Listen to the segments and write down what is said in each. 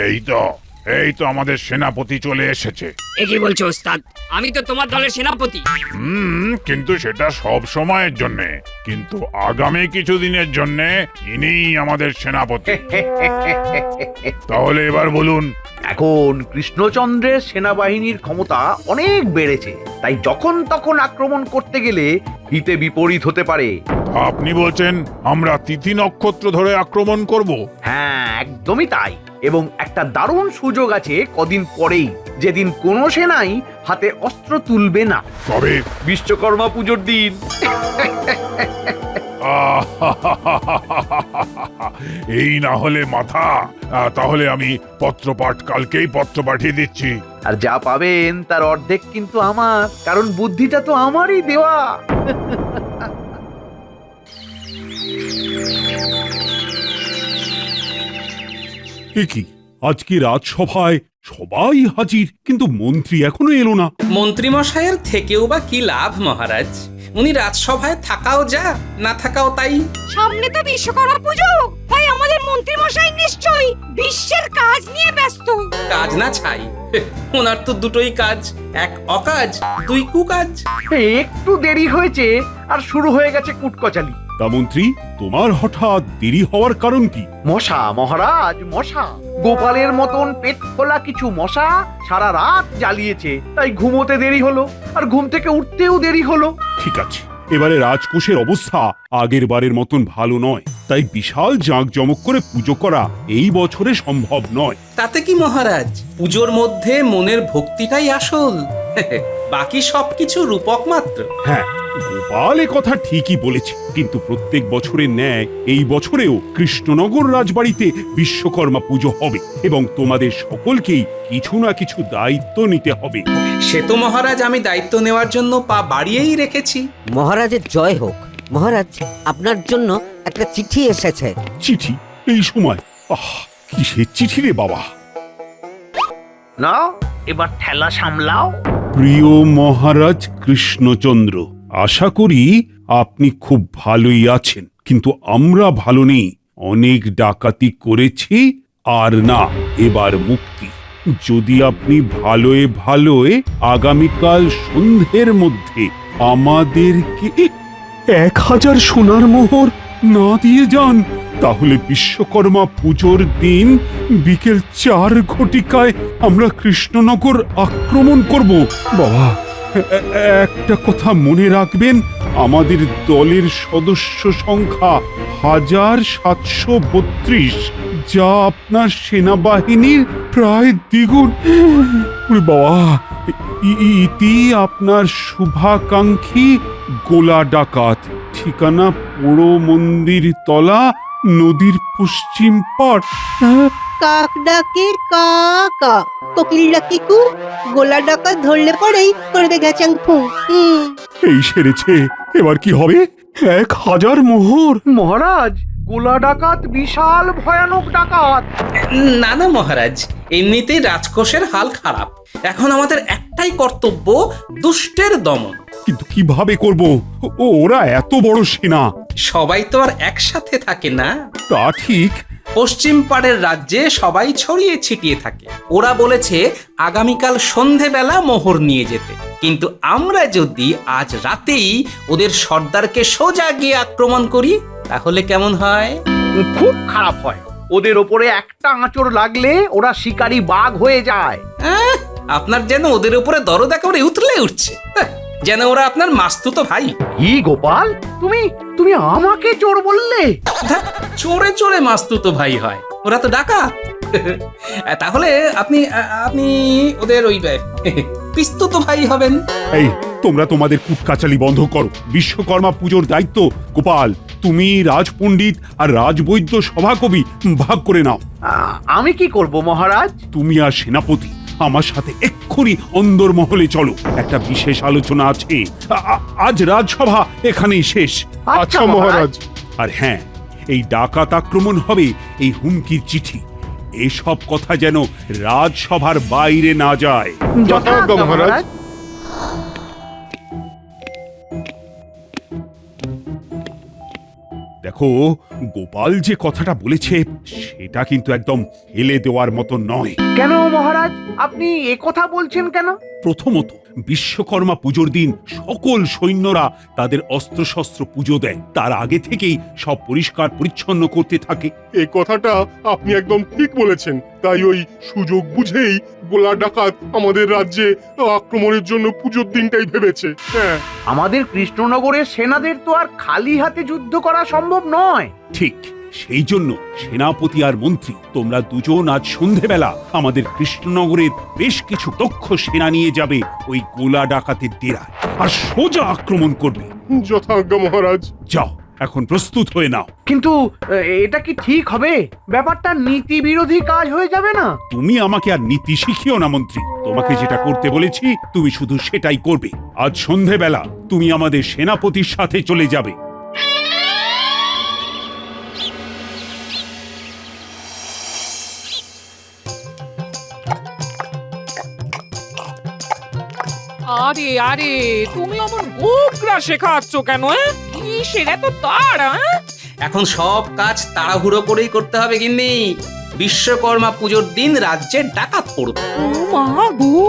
এই তো আমাদের সেনাপতি চলে এসেছে। এ কি বলছো ওস্তাদ? আমি তো তোমার দলের সেনাপতি। কিন্তু সেটা সব সময়ের জন্য, কিন্তু আগামী কিছুদিনের জন্য ইনিই আমাদের সেনাপতি। তাহলে এবার বলুন। এখন কৃষ্ণচন্দ্রের সেনাবাহিনীর ক্ষমতা অনেক বেড়েছে, তাই যখন তখন আক্রমণ করতে গেলে হিতে বিপরীত হতে পারে। আপনি বলছেন আমরা তিথি নক্ষত্র ধরে আক্রমণ করব? হ্যাঁ, একদমই তাই। এবং একটা দারুণ সুযোগ আছে কদিন পরেই, যেদিন কোনো সেনাই হাতে অস্ত্র তুলবে না। তবে বিশ্বকর্মা পুজোর দিন। এই না হলে মাথা। তাহলে আমি পত্রপাঠ কালকেই পত্র পাঠিয়ে দিচ্ছি। আর যা পাবেন তার অর্ধেক কিন্তু আমার, কারণ বুদ্ধিটা তো আমারই দেওয়া। কি আজকে রাজসভায় সবাই হাজির, কিন্তু মন্ত্রী এখনো এলো না। মন্ত্রী মশাইয়ের থেকেও বা কি লাভ মহারাজ? উনি রাজসভায় থাকাও যা, না থাকাও তাই। সামনে তো বিশ্বকর্মা পুজো, তাই আমাদের মন্ত্রী মশাই নিশ্চয়ই বিশ্বের কাজ নিয়ে ব্যস্ত। কাজ না ছাই, ওনার তো দুটোই কাজ, এক অকাজ, দুই কুকাজ। একটু দেরি হয়েছে আর শুরু হয়ে গেছে কুটকচালি। তা মন্ত্রী, তোমার হঠাৎ দেরি হওয়ার কারণ কি? মশা মহারাজ, মশা। গোপালের মতন পেট খোলা কিছু মশা সারা রাত জ্বালিয়েছে, তাই ঘুমোতে দেরি হলো, আর ঘুম থেকে উঠতেও দেরি হলো। ঠিক আছে, এবারে রাজকোষের অবস্থা আগের বারের মতন ভালো নয়, তাই বিশাল জাঁকজমক করে পুজো করা এই বছরে সম্ভব নয়। তাতে কি মহারাজ, পুজোর মধ্যে মনের ভক্তিটাই আসল। বাকি সবকিছু রূপক মাত্র। হ্যাঁ, গোপাল এ কথা ঠিকই বলেছে, কিন্তু প্রত্যেক বছরের ন্যায় এই বছরেও কৃষ্ণনগর রাজবাড়িতে বিশ্বকর্মা পুজো হবে এবং তোমাদের সকলকেই কিছু না কিছু দায়িত্ব নিতে হবে। সে তো মহারাজ আমি দায়িত্ব নেওয়ার জন্য পা বাড়িয়েই রেখেছি। মহারাজের জয় হোক। মহারাজ, আপনার জন্য একটা চিঠি এসেছে। চিঠি? এই সময়? কিসের চিঠি রে বাবা? না, এবার ঠেলা সামলাও। প্রিয় মহারাজ কৃষ্ণচন্দ্র, আশা করি আপনি খুব ভালোই আছেন, কিন্তু আমরা ভালো নেই। অনেক ডাকাতি করেছি, আর না, এবার মুক্তি। যদি আপনি ভালোয় ভালোয় আগামীকাল সন্ধ্যের মধ্যে আমাদেরকে 1000 সোনার মোহর না দিয়ে যান, তাহলে বিশ্বকর্মা পুজোর দিন বিকেল 4 ঘটিকায় আমরা কৃষ্ণনগর আক্রমণ করব। বাবা, একটা কথা মনে রাখবেন, আমাদের দলের সদস্য সংখ্যা 1732, যা আপনার সেনাবাহিনীর প্রায় দ্বিগুণ। বাবা, ইতি আপনার শুভাকাঙ্ক্ষী গোলা ডাকাত, ঠিকানা পোড়ো মন্দির তলা, নদীর পশ্চিম পাড়। কাক ডাকে কাকা, কোকিল ডাকে কু, গোলা ডাকা ধরলে পরেই করবে গেচাং ফু। এই সেরেছে, এবার কি হবে? 1000 মোহর? মহারাজ, গোলা ডাকাত বিশাল ভয়ানক ডাকাত। না না মহারাজ, এমনিতেই রাজকোষের হাল খারাপ। এখন আমাদের একটাই কর্তব্য, দুষ্টের দমন। কিন্তু কিভাবে করব? ওরা এত বড় সেনা। সবাই তো আর একসাথে থাকে না। তা ঠিক। পশ্চিম পাড়ের রাজ্যে সবাই ছড়িয়ে ছিটিয়ে থাকে। ওরা বলেছে আগামীকাল সন্ধেবেলা মোহর নিয়ে যেতে, কিন্তু আমরা যদি আজ রাতেই ওদের সর্দারকে সোজা গিয়ে আক্রমণ করি, তাহলে কেমন হয়? খুব খারাপ হয়। ওদের ওপরে একটা আঁচড় লাগলে ওরা শিকারী বাঘ হয়ে যায়। আপনার যেন ওদের উপরে দরদ একেবারে উতলে উঠছে, যেন ওরা আপনার মাস্তুতো ভাই। কি গোপাল, তুমি আমাকে চোর বললে? চোরে চোরে মাস্তুতো ভাই হয়, ওরা তো ডাকাত। তাহলে আপনি আপনি ওদের ওই পিস্তুতো ভাই হবেন। এই, তোমরা তোমাদের কুটকাচালি বন্ধ করো। বিশ্বকর্মা পুজোর দায়িত্ব গোপাল, তুমি রাজপণ্ডিত আর রাজবৈদ্য সভাকবি ভাগ করে নাও। আমি কি করব মহারাজ? তুমি আর সেনাপতি আমার সাথে এক্ষুনি অন্দরমহলে চলো, একটা বিশেষ আলোচনা আছে। আজ রাজসভা এখানেই শেষ। আচ্ছা মহারাজ। আর হ্যাঁ, এই ডাকাত আক্রমণ হবে এই হুমকির চিঠি, এসব কথা যেন রাজসভার বাইরে না যায়। যথাজ্ঞা মহারাজ। দেখো দেখো, গোপাল যে কথাটা বলেছে সেটা কিন্তু একদম ফেলে দেওয়ার মতো নয়। কেন মহারাজ, আপনি এ কথা বলছেন কেন? প্রথমত, বিশ্বকর্মা পুজোর দিন সকল সৈন্যরা তাদের অস্ত্রশস্ত্র পুজো দেয়, তার আগে থেকেই সব পরিষ্কার পরিচ্ছন্ন করতে থাকে। এই কথাটা আপনি একদম ঠিক বলেছেন। তাই ওই সুযোগ বুঝেই গোলা ডাকাত আমাদের রাজ্যে আক্রমণের জন্য পুজোর দিনটাই ভেবেছে। হ্যাঁ, আমাদের কৃষ্ণনগরের সেনাদের তো আর খালি হাতে যুদ্ধ করা সম্ভব নয়। ঠিক সেই জন্য সেনাপতি আর মন্ত্রী, তোমরা দুজন আজ সন্ধেবেলা আমাদের কৃষ্ণনগরের বেশ কিছু দক্ষ সেনা নিয়ে যাবে ওই গোলা ডাকাতের ডেরায়, আর সোজা আক্রমণ করবে। যথাজ্ঞা মহারাজ। যাও, এখন প্রস্তুত হয়ে নাও। কিন্তু এটা কি ঠিক হবে? ব্যাপারটা নীতি বিরোধী কাজ হয়ে যাবে না? তুমি আমাকে আর নীতি শিখিও না মন্ত্রী, তোমাকে যেটা করতে বলেছি তুমি শুধু সেটাই করবে। আজ সন্ধেবেলা তুমি আমাদের সেনাপতির সাথে চলে যাবে। আরে আরে, তুমি আমার গোগরা শেখাচ্ছ কেন? কিসের এত তাড়া? এখন সব কাজ তাড়াহুড়ো করেই করতে হবে গিন্নি। বিশ্বকর্মা পুজোর দিন রাজ্যে ডাকাত পড়বে। ও মা গো,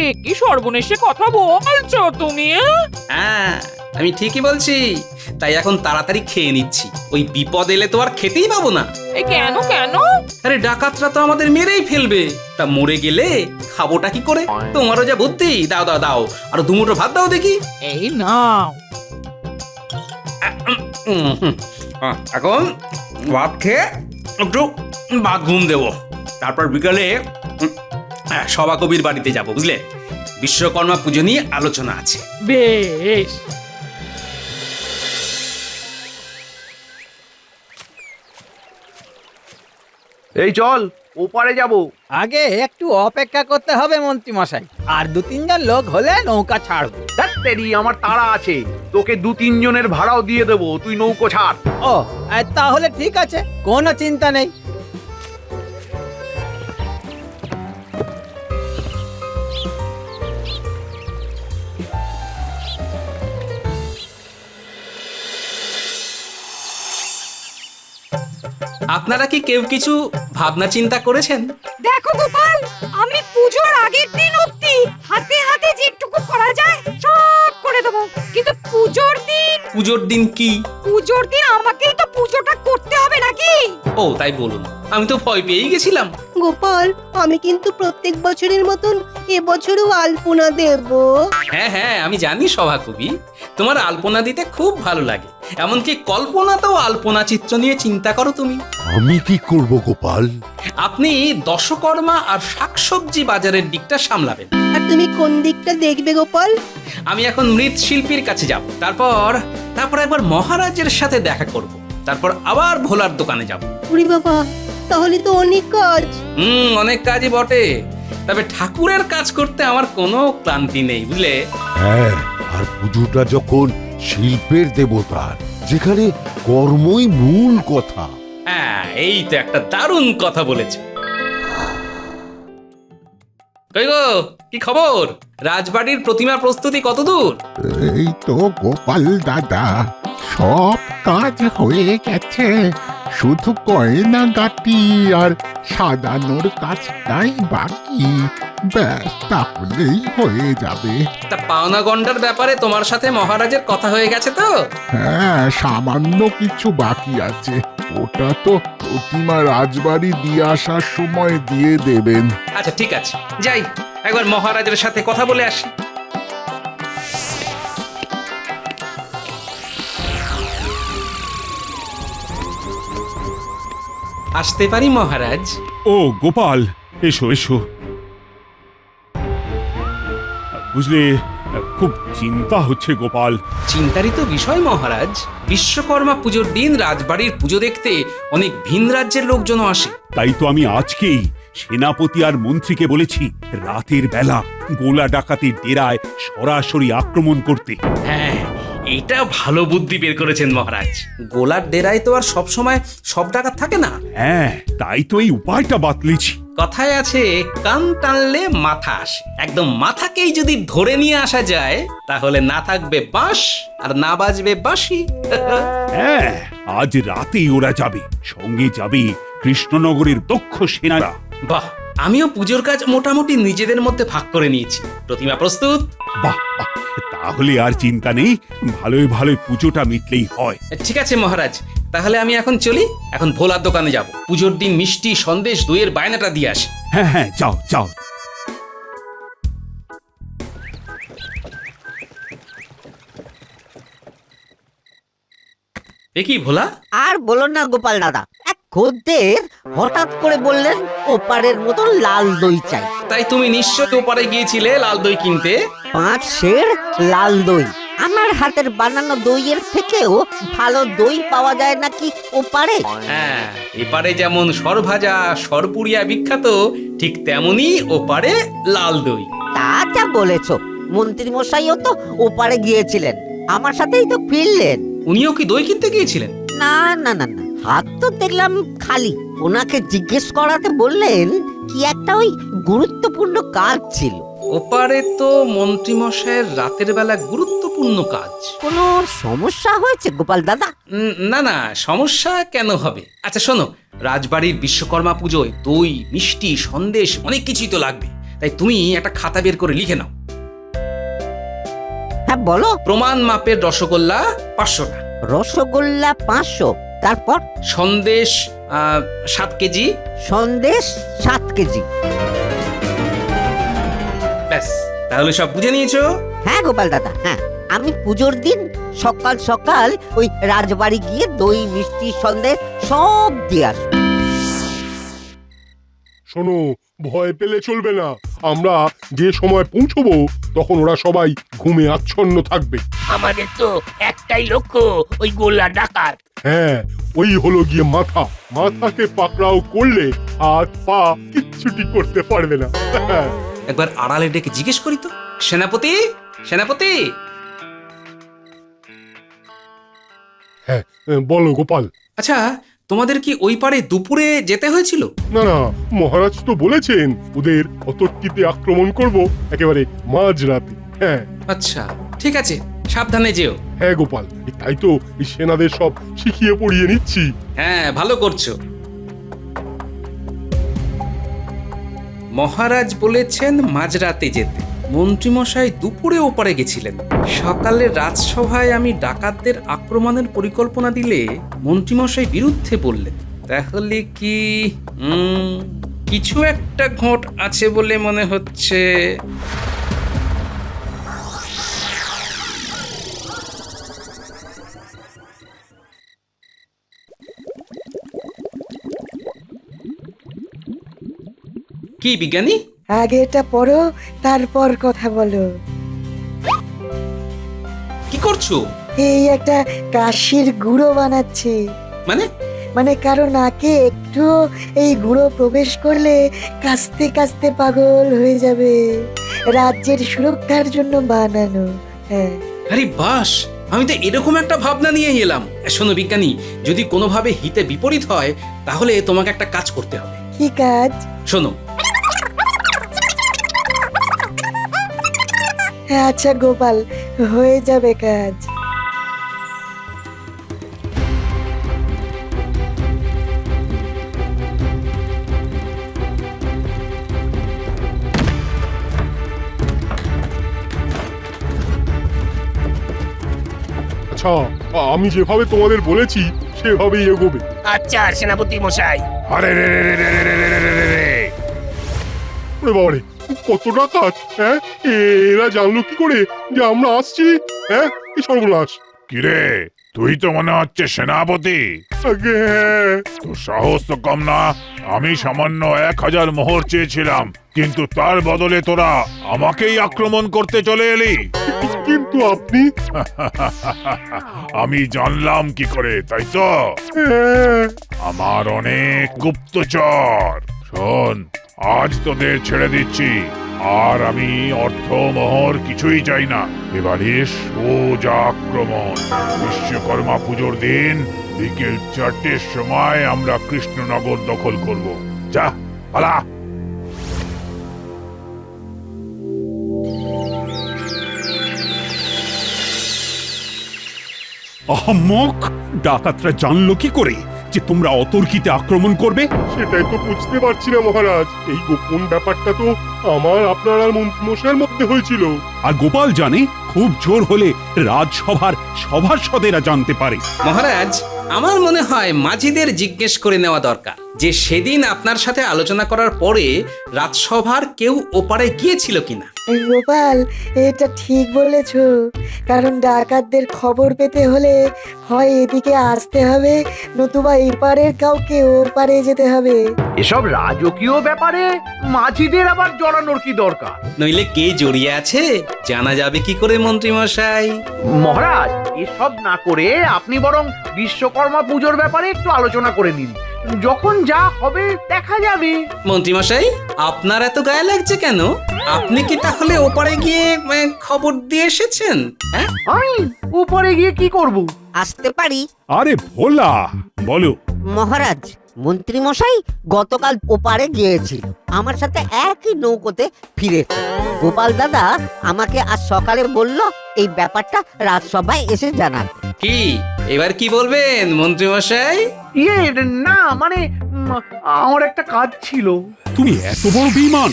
এ কি সর্বনেশে কথা বলছো তুমি? হ্যাঁ, আমি ঠিকই বলছি। তাই এখন তাড়াতাড়ি খেয়ে নিচ্ছি, ওই বিপদ এলে তো আর খেতেই পাবো না। এ কেন কেন? আরে ডাকাতরা তো আমাদের মেরেই ফেলবে, তা মরে গেলে খাবোটা কি করে? তোমারও যা বুদ্ধি, দাও দাও দাও, আর দুমুঠো ভাত দাও দেখি। এই নাও। এখন ভাত খেয়ে একটু বাদ ঘুম দেবো, তারপর বিকালে সভাকবির বাড়িতে যাব, বুঝলে? বিশ্বকর্মা পুজো নিয়ে আলোচনা আছে। বেশ। এই চল, ওপারে যাব। আগে একটু অপেক্ষা করতে হবে মন্ত্রী মশাই, আর 2-3 জন লোক হলে নৌকা ছাড়বো। তেরি, আমার তাড়া আছে। তোকে 2-3 জনের ভাড়াও দিয়ে দেবো, তুই নৌকো ছাড়। ও, তাহলে ঠিক আছে, কোনো চিন্তা নেই। আপনারা কি কেউ কিছু ভাবনা চিন্তা করেছেন? দেখো গোপাল, আমি পুজোর আগের দিন অবধি হাতে হাতে যেটুকু করা যায় সব করে দেবো, কিন্তু পুজোর দিন কি? পুজোর দিন আমাকেই তো পুজোটা করতে হবে নাকি? ও তাই বলুন, আমি তো ভয় পেয়েই গেছিলাম। গোপাল, আমি কিন্তু প্রত্যেক বছরের মতন এবছরও আলপনা দেব। হ্যাঁ হ্যাঁ, আমি জানি সভাকবি, তোমার আলপনা দিতে খুব ভালো লাগে। এমনকি কল্পনাতেও আলপনা চিত্র নিয়ে চিন্তা করো তুমি। আমি কি করব গোপাল? আপনি দশকর্মা আর শাকসবজি বাজারের দিকটা সামলাবেন। আর তুমি কোন দিকটা দেখবে গোপাল? আমি এখন মৃৎশিল্পীর কাছে যাব, তারপর একবার মহারাজের সাথে দেখা করব, তারপর আবার ভোলার দোকানে যাব। ওরে বাবা, তাহলে তো অনেক কাজ। অনেক কাজই বটে, তবে ঠাকুরের কাজ করতে আমার কোনো ক্লান্তি নেই, বুঝলে? হ্যাঁ, আর পুজোটা যখন শিল্পের দেবতার, যেখানে কর্মই মূল কথা। হ্যাঁ, এই তো একটা দারুণ কথা বলেছ। কই গো, কি খবর? রাজবাড়ির প্রতিমা প্রস্তুতি কতদূর? এই তো গোপাল দাদা, সব কাজ হয়ে গেছে, শুধু গয়না গাটি আর সাজানোর কাজটাই বাকি। ব্যাস, তাহলেই হয়ে যাবে। তা পাওনা গন্ডার ব্যাপারে তোমার সাথে মহারাজের কথা হয়ে গেছে তো? হ্যাঁ, সামান্য কিছু বাকি আছে, ওটা তো প্রতিমা রাজবাড়ি দিয়ে আসার সময় দিয়ে দেবেন। আচ্ছা ঠিক আছে, যাই একবার মহারাজের সাথে কথা বলে আসি। আসতে পারি মহারাজ? ও গোপাল, এসো এসো। বুঝলে, খুব চিন্তা হচ্ছে গোপাল। চিন্তারই তো বিষয় মহারাজ। বিশ্বকর্মা পুজোর দিন রাজবাড়ির পুজো দেখতে অনেক ভিন রাজ্যের লোকজনও আসে। তাই তো আমি আজকেই সেনাপতি আর মন্ত্রীকে বলেছি রাতের বেলা গোলা ডাকাতের ডেরায় সরাসরি আক্রমণ করতে। হ্যাঁ, এটা ভালো বুদ্ধি বের করেছেন মহারাজ। গোলার ডেরায় তো আর সব সময় সব ডাকাত থাকে না। হ্যাঁ, তাই তো এই উপায়টা বাতলেছি। কথায় আছে কান টানলে মাথা আসে। একদম মাথাকেই যদি ধরে নিয়ে আসা যায় তাহলে না থাকবে বাঁশ আর না বাজবে বাঁশি। হ্যাঁ, আজ রাতেই ওরা যাবে, সঙ্গে যাবে কৃষ্ণনগরের দক্ষ সেনারা। বাহ, আমিও পুজোর কাজ মোটামুটি নিজেদের মধ্যে ভাগ করে নিয়েছি। প্রতিমা প্রস্তুত? বাহ বাহ, তাহলে আর চিন্তা নেই, ভালোই ভালোই পুজোটা মিটলেই হয়। ঠিক আছে মহারাজ, তাহলে আমি এখন চলি। এখন ভোলার দোকানে যাব, পুজোর দিন মিষ্টি সন্দেশ দইয়ের বায়নাটা দিয়ে আসি। হ্যাঁ হ্যাঁ, যাও যাও। এ কি ভোলা? আর বলো না গোপাল দাদা, এক খদ্দের হঠাৎ করে বললেন ওপারের মতো লাল দই চাই। তাই তুমি নিশ্চয়ই ওপারে গিয়েছিলে লাল দই কিনতে? 5 সের লাল দই। আমার হাতের বানানো দইয়ের থেকেও ভালো দই পাওয়া যায় নাকি ওপারে? হ্যাঁ, এপারে যেমন সরভাজা সরপুরিয়া বিখ্যাত, ঠিক তেমনি ওপারে লাল দই। তা যা বলেছো, মন্ত্রী মশাইও তো ওপারে গিয়েছিলেন, আমার সাথেই তো ফিরলেন। উনিও কি দই কিনতে গিয়েছিলেন? না না না না, হাত তো দেখলাম খালি। ওনাকে জিজ্ঞেস করাতে বললেন কি একটা ওই গুরুত্বপূর্ণ কাজ ছিল। ওপারে তো মন্ত্রী মশাইয়ের রাতের বেলা গুরুত্বপূর্ণ কাজ। কোনো সমস্যা হয়েছে গোপাল দাদা? না না, সমস্যা কেন হবে? আচ্ছা শোনো, রাজবাড়ির বিশ্বকর্মা পুজোয় দই মিষ্টি সন্দেশ অনেক কিছুই তো লাগবে, তাই তুমি একটা খাতা বের করে লিখে নাও। হ্যাঁ বলো। প্রমাণ মাপের রসগোল্লা 500টা। রসগোল্লা 500, তারপর সন্দেশ 7 কেজি। সন্দেশ 7 কেজি। ব্যাস, তাহলে সব বুঝে নিয়েছো? হ্যাঁ গোপাল দাদা, হ্যাঁ। আমি পুজোর দিন সকাল সকাল ওই রাজবাড়ি গিয়ে দই মিষ্টি সন্দেশ সব দিয়ে আসবো। শোনো, ভয় পেলে চলবে না। আমরা যে সময় পৌঁছবো তখন ওরা সবাই ঘুমে আচ্ছন্ন থাকবে। আমাদের তো একটাই লক্ষ্য, ওই গোল্লা ডাকাত। হ্যাঁ, ওই হলো গিয়ে মাথা। মাথাকে পাকড়াও করলে হাত পা কিচ্ছুটি করতে পারবে না। একবার আড়ালে ডেকে জিজ্ঞেস করি তো। সেনাপতি, সেনাপতি। হ্যাঁ, বলো গোপাল। আচ্ছা, তোমাদের কি ওই পারে দুপুরে যেতে হয়েছিল? না না, মহারাজ তো বলেছেন ওদের অতর্কিতে আক্রমণ করব একেবারে মাঝরাতে। হ্যাঁ। আচ্ছা, ঠিক আছে, সাবধানে যেও। হ্যাঁ গোপাল, তাই তো এই সেনাদের সব শিখিয়ে পড়িয়ে নিচ্ছি। হ্যাঁ, ভালো করছো। মহারাজ বলেছেন মাঝরাতে যেতে, মন্ত্রীমশাই দুপুরে ওপারে গেছিলেন। সকালে রাজসভায় আমি ডাকাতদের আক্রমণের পরিকল্পনা দিলে মন্ত্রীমশাই বিরুদ্ধে বললেন। তাহলে কি কিছু একটা ঘট আছে বলে মনে হচ্ছে। কি বিজ্ঞানী? আগে এটা পড়ো, তারপর কথা বলো। কি করছো? এই একটা কাশির গুঁড়ো বানাচ্ছি। মানে কারো নাকে একটু এই গুঁড়ো প্রবেশ করলে কাশতে কাশতে পাগল হয়ে যাবে। রাজ্যের সুরক্ষার জন্য বানানো। হ্যাঁ। আরে বাস, আমি তো এরকম একটা ভাবনা নিয়ে এলাম। শোনো বিজ্ঞানী, যদি কোনোভাবে হিতে বিপরীত হয় তাহলে তোমাকে একটা কাজ করতে হবে। কি কাজ? শোনো। আচ্ছা গোপাল, হয়ে যাবে কাজ। আচ্ছা, আমি যেভাবে তোমাদের বলেছি সেভাবেই এগোবে। আচ্ছা সেনাপতি মশাই। আরে রে রে রে রে রে রে রে রে রে। ওরে বাবারে, কত ডাকাত! হ্যাঁ, এরা জানলো কি করে যে আমরা আসছি? হ্যাঁ, কি সর্বনাশ! কিরে, তুই তো মনে হচ্ছে সেনাপতি। আগে হ্যাঁ। তোর সাহস তো কম না। আমি সামান্য 1000 মোহর চেয়েছিলাম, কিন্তু তার বদলে তোরা আমাকেই আক্রমণ করতে চলে এলি। কিন্তু আপনি। আমি জানলাম কি করে, তাই তো? আমার অনেক গুপ্তচর। শোন, আজ তোদের ছেড়ে দিচ্ছি, আর আমি অর্থ মোহর কিছুই চাই না। এবারে সোজা আক্রমণ। বিশ্বকর্মা পুজোর দিন বিকেল 4টের সময় আমরা কৃষ্ণনগর দখল করব। যা পালা। আহাম্মক! ডাকাতরা জানলো কি করে যে তোমরা অতর্কিতে আক্রমণ করবে? সেটাই তো বুঝতে পারছি না মহারাজ। এই গোপন ব্যাপারটা তো আমার আপনার আর মন্ত্রীমশাইয়ের মধ্যে হয়েছিল। আর গোপাল জানে খুব জোর হলে রাজসভার সভাসদেরা জানতে পারে। মহারাজ, আমার মনে হয় মাঝিদের জিজ্ঞেস করে নেওয়া দরকার যে সেদিন আপনার সাথে আলোচনা করার পরে রাজসভার কেউ ওপারে গিয়েছিল কিনা। গোপাল, এটা ঠিক বলেছ। কারণ ডাকাতদের খবর পেতে হলে হয় এদিকে আসতে হবে, নতুবা এপারের কাউকে ওপারে যেতে হবে। এসব রাজকীয় ব্যাপারে মাঝিদের আবার জড়ানোর কি দরকার? নইলে কে জড়িয়ে আছে জানা যাবে কি করে মন্ত্রীমশাই? মহারাজ, এসব না করে আপনি বরং বিশ্বকর্মা পুজোর ব্যাপারে একটু আলোচনা করে নিন। যখন যা হবে দেখা যাবে। মন্ত্রীমশাই, আপনার এত গায়ে লাগছে কেন? আপনি কি তাহলে ওপারে গিয়ে খবর দিয়ে এসেছেন? হ্যাঁ, আমি উপরে গিয়ে কি করব? আসতে পারি? আরে ভোলা, বলো। মহারাজ, মন্ত্রী মশাই গতকাল ওপারে গিয়েছিল, আমার সাথে একই নৌকোতে ফিরেছে। গোপাল দাদা আমাকে আজ সকালে বলল এই ব্যাপারটা রাজসভায় এসে জানাতে। কি এবার কি বলবেন মন্ত্রীমশাই? ইয়ে না, মানে আমার একটা কাজ ছিল। তুমি এত বড় বেঈমান!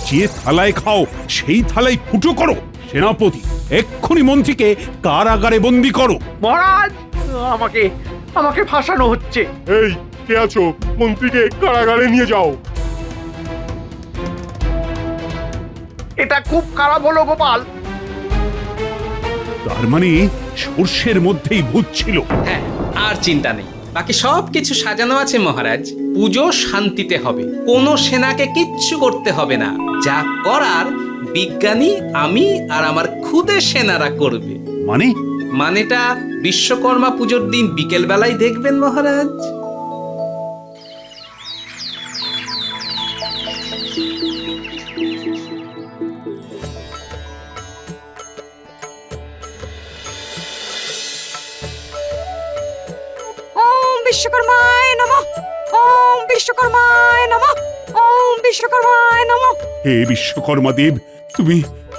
যে থালায় খাও সেই থালায় ফুটো করো। সেনাপতি, এক্ষুনি মন্ত্রীকে কারাগারে বন্দী করো। মহারাজ, আমাকে আমাকে ফাঁসানো হচ্ছে। এই, কে আছো? মন্ত্রীকে কারাগারে নিয়ে যাও। এটা খুব খারাপ হলো গোপাল। তার মানে সর্ষের মধ্যেই ভূত ছিল। হ্যাঁ, আর চিন্তা নেই, বাকি সব কিছু সাজানো আছে মহারাজ। পুজো শান্তিতে হবে, কোনো সেনাকে কিচ্ছু করতে হবে না। যা করার বিজ্ঞানী, আমি আর আমার খুদে সেনারা করবে। মানেটা বিশ্বকর্মা পুজোর দিন বিকেল বেলায় দেখবেন মহারাজ। ওম বিশ্বকর্মায় নমঃ, ওম বিশ্বকর্মায় নমঃ, ওম বিশ্বকর্মায় নমঃ। হে বিশ্বকর্মা দেব,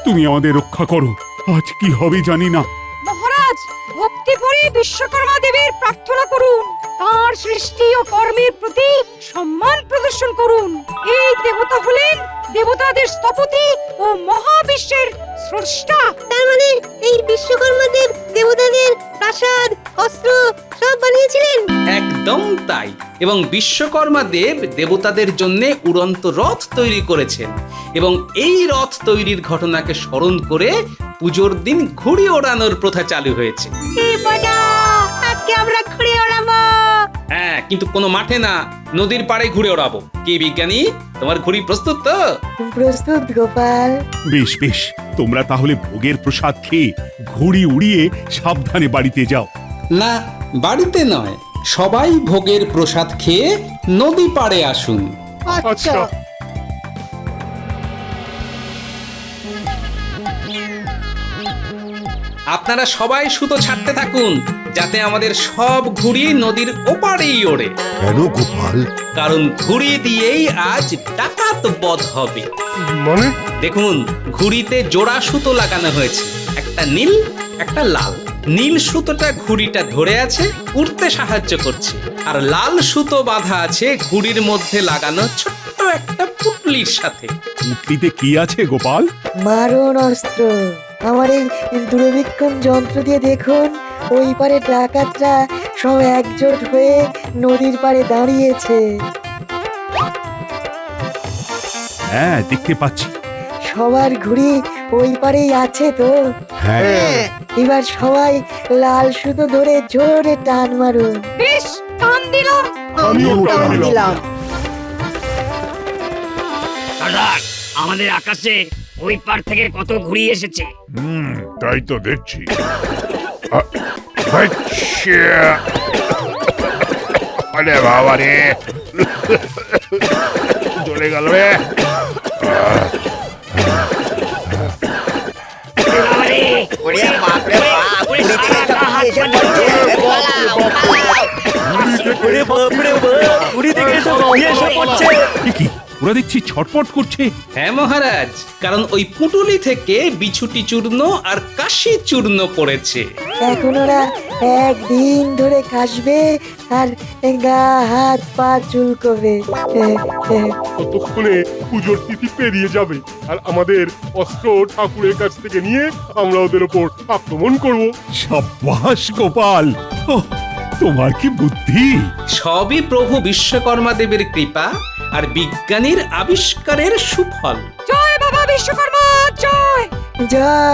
তুমি আমাদের রক্ষা করো। আজ কি হবে জানি না। মহারাজ, ভক্তি ভরে বিশ্বকর্মা দেবের প্রার্থনা করুন, তার সৃষ্টি ও কর্মের প্রতি সম্মান প্রদর্শন করুন। এই দেবতা হলেন দেবতাদের স্থপতি ও মহাবিশ্বের স্রষ্টা। তার মানে এই বিশ্বকর্মা দেব দেবতাদের প্রাসাদ, অস্ত্র সব বানিয়েছিলেন? একদম তাই। এবং বিশ্বকর্মা দেব দেবতাদের জন্য উড়ন্ত রথ তৈরি করেছেন, এবং এই রথ তৈরির ঘটনাকে স্মরণ করে পুজোর দিন ঘুড়ি ওড়ানোর প্রথা চালু হয়েছে। আজকে আমরা ঘুরে ওড়াবো। হ্যাঁ, কিন্তু কোনো মাঠে না, নদীর পাড়ে ঘুরে ওড়াবো। কি বিজ্ঞানী, তোমার ঘুড়ি প্রস্তুত তো? প্রস্তুত গোপাল। বেশ বেশ, তোমরা তাহলে ভোগের প্রসাদ খেয়ে ঘুড়ি উড়িয়ে সাবধানে বাড়িতে যাও। না, বাড়িতে নয়, সবাই ভোগের প্রসাদ খেয়ে নদী পাড়ে আসুন। আচ্ছা। আপনারা সবাই সুতো ছাড়তে থাকুন, যাতে আমাদের সব ঘুড়ি নদীর ওপারেই ওড়ে। কেন গোপাল? কারণ ঘুড়ি দিয়েই আজ ডাকাত বধ হবে। মানে? দেখুন, ঘুড়িতে জোড়া সুতো লাগানো হয়েছে, একটা নীল, একটা লাল। নীল সুতোটা ঘুড়িটা ধরে আছে, উড়তে সাহায্য করছে, আর লাল সুতো বাঁধা আছে ঘুড়ির মধ্যে লাগানো ছোট্ট একটা পুটলির সাথে। পুটলিতে কি আছে গোপাল? মারণ অস্ত্র। আমার এই দূরবীক্ষণ যন্ত্র দিয়ে দেখুন, ওই পারে ডাকাতরা সব একজোট হয়ে নদীর পাড়ে দাঁড়িয়েছে। হ্যাঁ, দেখতে পাচ্ছি। সবার ঘুড়ি ওই পারেই আছে তো? হ্যাঁ। এবার সবাই লাল সুতো ধরে জোরে টান মারুন। বেশ, টান দিলাম। আমিও টান দিলাম। সর্দার, আমাদের আকাশে ওই পার থেকে কত ঘুড়ি এসেছে। তাই তো দেখছি। আচ্ছা। আরে বাবা রে, চলে গেল রে। ওরা দেখছি ছটপট করছে। হ্যাঁ মহারাজ, কারণ ওই পুঁটুলি থেকে বিছুটি চূর্ণ আর কাশি চূর্ণ পড়েছে। এখন ওরা একদিন ধরে কাশবে আর গা হাত পা চুলকবে। ততক্ষণে পুজোর তিথি পেরিয়ে যাবে আর আমাদের অস্ত্র ঠাকুরের কাছ থেকে নিয়ে আমরা ওদের ওপর আক্রমণ করব। সাব্বাস গোপাল, ওহ, তোমার কি বুদ্ধি! সবই প্রভু বিশ্বকর্মা দেবের কৃপা আর বিজ্ঞানীর আবিষ্কারের সুফল। জয় বাবা বিশ্বকর্মা জয়। জয়